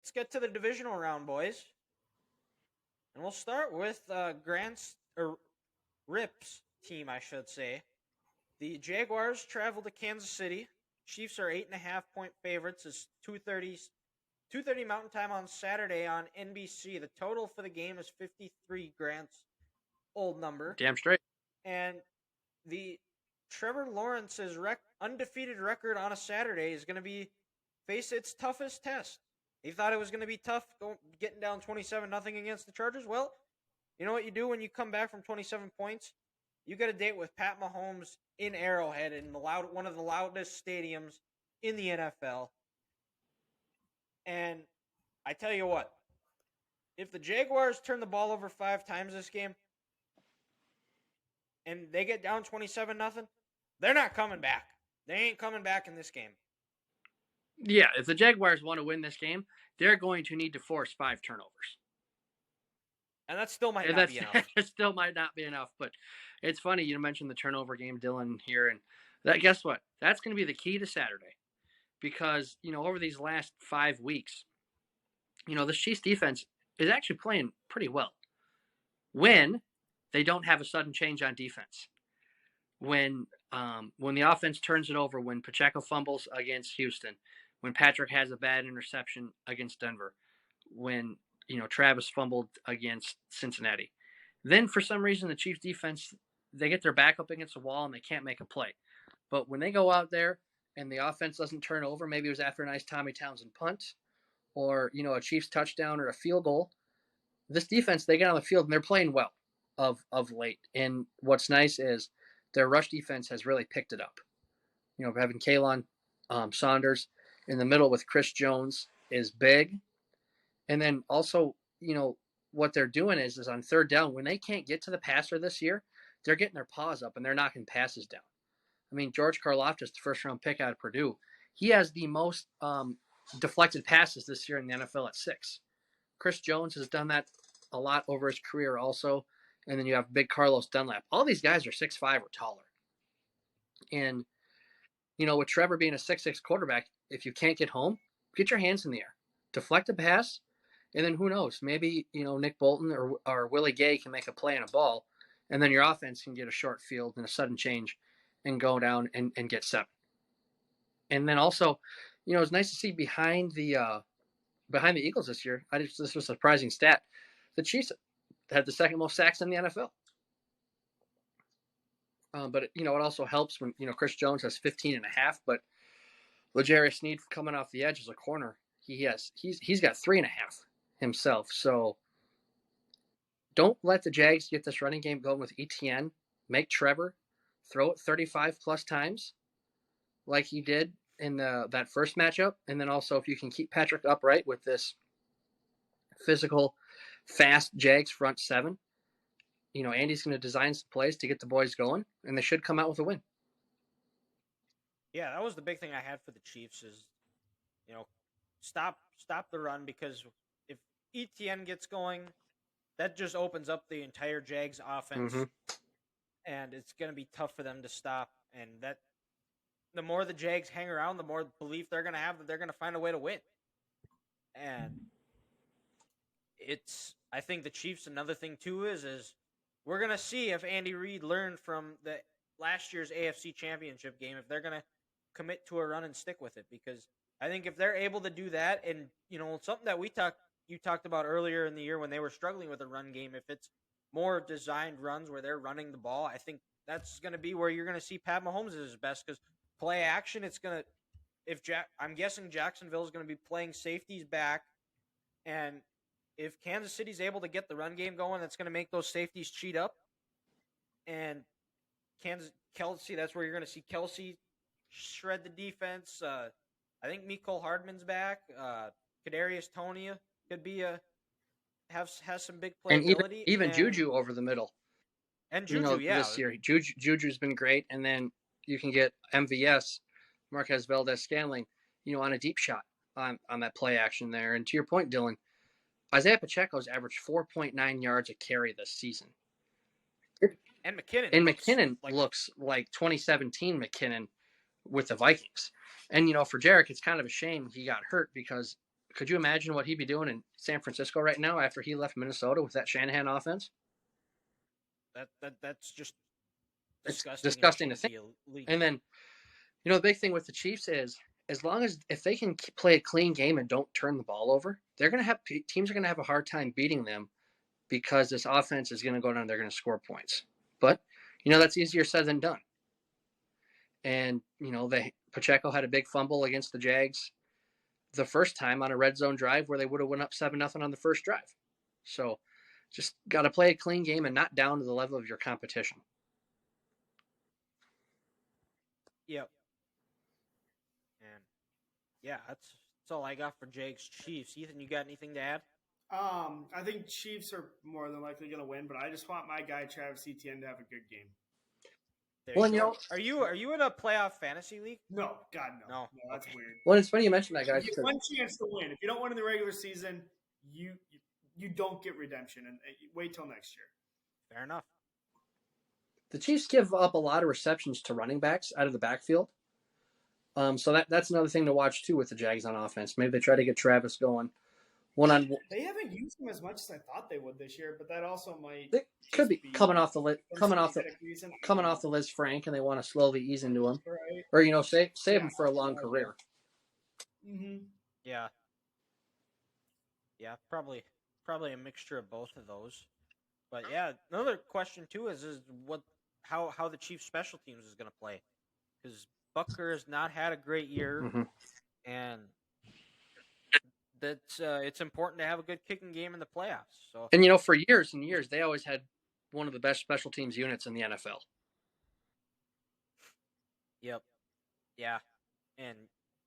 let's get to the divisional round, boys. And we'll start with Grant's or Rip's team, I should say. The Jaguars travel to Kansas City. Chiefs are 8.5 point favorites. It's 2:30 Mountain Time on Saturday on NBC. The total for the game is 53. Grant's old number, Damn straight. and the Trevor Lawrence's undefeated record on a Saturday is going to be face its toughest test. He thought it was going to be tough getting down 27-0 against the Chargers. Well, you know what you do when you come back from 27 points? You get a date with Pat Mahomes in Arrowhead in one of the loudest stadiums in the NFL. And I tell you what, if the Jaguars turn the ball over 5 times this game and they get down 27-0, they're not coming back. They ain't coming back in this game. Yeah, if the Jaguars want to win this game, they're going to need to force 5 turnovers. And that still might not be enough. It still might not be enough, but it's funny you mentioned the turnover game, Dylan, here, and guess what? That's going to be the key to Saturday, because over these last 5 weeks, the Chiefs defense is actually playing pretty well when they don't have a sudden change on defense. When the offense turns it over, when Pacheco fumbles against Houston, when Patrick has a bad interception against Denver, when Travis fumbled against Cincinnati, then for some reason the Chiefs defense, they get their back up against the wall and they can't make a play. But when they go out there and the offense doesn't turn over, maybe it was after a nice Tommy Townsend punt or a Chiefs touchdown or a field goal, this defense, they get on the field and they're playing well of late. And what's nice is their rush defense has really picked it up. Having Kalen Saunders in the middle with Chris Jones is big. And then also, what they're doing is on third down, when they can't get to the passer this year, they're getting their paws up and they're knocking passes down. I mean, George Karlaftis, the first-round pick out of Purdue, he has the most deflected passes this year in the NFL at 6. Chris Jones has done that a lot over his career also. And then you have big Carlos Dunlap. All these guys are 6'5" or taller. And, with Trevor being a 6'6" quarterback, if you can't get home, get your hands in the air. Deflect a pass, and then who knows? Maybe, Nick Bolton or Willie Gay can make a play on a ball, and then your offense can get a short field and a sudden change and go down and get 7. And then also, it's nice to see behind the Eagles this year. This was a surprising stat. The Chiefs had the second most sacks in the NFL. But it also helps when, Chris Jones has 15.5, but L'Jarius Sneed coming off the edge as a corner, he's got 3.5 himself. So don't let the Jags get this running game going with ETN. Make Trevor throw it 35 plus times like he did in that first matchup. And then also if you can keep Patrick upright with this physical, fast Jags front 7, Andy's going to design some plays to get the boys going, and they should come out with a win. Yeah, that was the big thing I had for the Chiefs is, stop the run, because if ETN gets going, that just opens up the entire Jags offense, and it's going to be tough for them to stop. And that the more the Jags hang around, the more belief they're going to have that they're going to find a way to win. And I think the Chiefs, another thing too is we're going to see if Andy Reid learned from the last year's AFC Championship game, if they're going to commit to a run and stick with it. Because I think if they're able to do that, and, something that you talked about earlier in the year when they were struggling with a run game, if it's more designed runs where they're running the ball, I think that's going to be where you're going to see Pat Mahomes at his best, because play action, it's going to – I'm guessing Jacksonville is going to be playing safeties back, and if Kansas City's able to get the run game going, that's going to make those safeties cheat up. And Kelsey, that's where you're going to see Kelsey shred the defense. I think Mecole Hardman's back. Kadarius Toney could be has some big playability. And even Juju over the middle. And Juju, this year. Juju's been great. And then you can get MVS, Marquez Valdez-Scantling, on a deep shot on that play action there. And to your point, Dylan, Isaiah Pacheco's averaged 4.9 yards a carry this season. And McKinnon. And McKinnon looks like 2017 McKinnon with the Vikings. And, for Jarek, it's kind of a shame he got hurt, because could you imagine what he'd be doing in San Francisco right now after he left Minnesota with that Shanahan offense? That's just It's disgusting. disgusting to think. And then, the big thing with the Chiefs is as long as if they can play a clean game and don't turn the ball over, teams are going to have a hard time beating them because this offense is going to go down. They're going to score points, but that's easier said than done. And Pacheco had a big fumble against the Jags the first time on a red zone drive where they would have went up 7-0 on the first drive. So just got to play a clean game and not down to the level of your competition. Yep. And yeah, that's all I got for Jags Chiefs. Ethan, you got anything to add? I think Chiefs are more than likely going to win, but I just want my guy Travis Etienne to have a good game. Are you in a playoff fantasy league? No, God no. No, that's okay. weird. Well, it's funny you mentioned that, guys. You have one chance to win. If you don't win in the regular season, you don't get redemption, and wait till next year. Fair enough. The Chiefs give up a lot of receptions to running backs out of the backfield. So that's another thing to watch too with the Jags on offense. Maybe they try to get Travis going one-on-one. They haven't used him as much as I thought they would this year, but that also might. It could be coming off the Liz Frank, and they want to slowly ease into him, right. Or save him for a long career. Mm-hmm. Yeah, probably a mixture of both of those. But yeah, another question too is how the Chiefs special teams is going to play, because Butker has not had a great year, and that's it's important to have a good kicking game in the playoffs. So, and for years and years, they always had one of the best special teams units in the NFL. Yep. Yeah, and